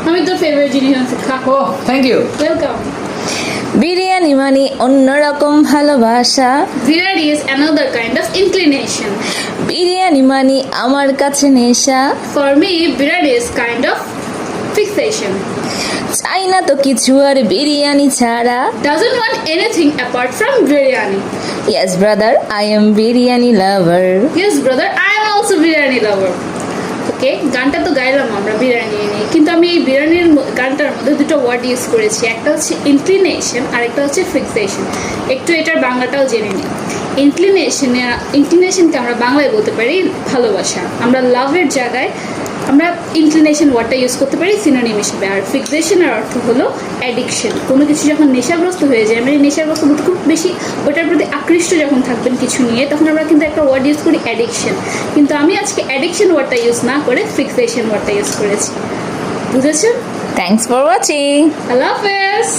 আমি তোর ফেভারিট জিনিস আছে, খা। ও থ্যাংক ইউ। ওয়েলকাম। বিরিয়ানি মানে অন্যরকম ভালোবাসা। Biryani is another kind of inclination. Biryani মানে আমার কাছে নেশা। For me, biryani is kind of fixation. চাই না তো কিছু আর বিরিয়ানি ছাড়া। Doesn't want anything apart from biryani. Yes brother, I am biryani lover. Yes, brother, I am also biryani lover. ওকে, গানটা তো গাইলাম আমরা বিরিয়ানি নিয়ে, কিন্তু আমি এই বিরিয়ানির গানটার মধ্যে দুটো ওয়ার্ড ইউজ করেছি, একটা হচ্ছে ইনক্লিনেশন আর একটা হচ্ছে ফিক্সেশন। একটু এটার বাংলাটাও জেনে নিই। ইনক্লিনেশনকে আমরা বাংলায় বলতে পারি ভালোবাসা। আমরা লাভের জায়গায় আমরা ইনক্লিনেশন ওয়ার্ডটা ইউজ করতে পারি সিনোনিম হিসেবে। আর ফিক্সেশনের অর্থ হলো অ্যাডিকশন। কোনো কিছু যখন নেশাগ্রস্ত হয়ে যায়, মানে নেশাগ্রস্ত বলতে খুব বেশি ওটার প্রতি আকৃষ্ট যখন থাকবেন কিছু নিয়ে, তখন আমরা কিন্তু একটা ওয়ার্ড ইউজ করি অ্যাডিকশন। কিন্তু আমি আজকে অ্যাডিকশন ওয়ার্ডটা ইউজ না করে ফিক্সেশন ওয়ার্ডটা ইউজ করেছি। বুঝেছেন? Thanks for watching. আল্লাহ হাফেজ।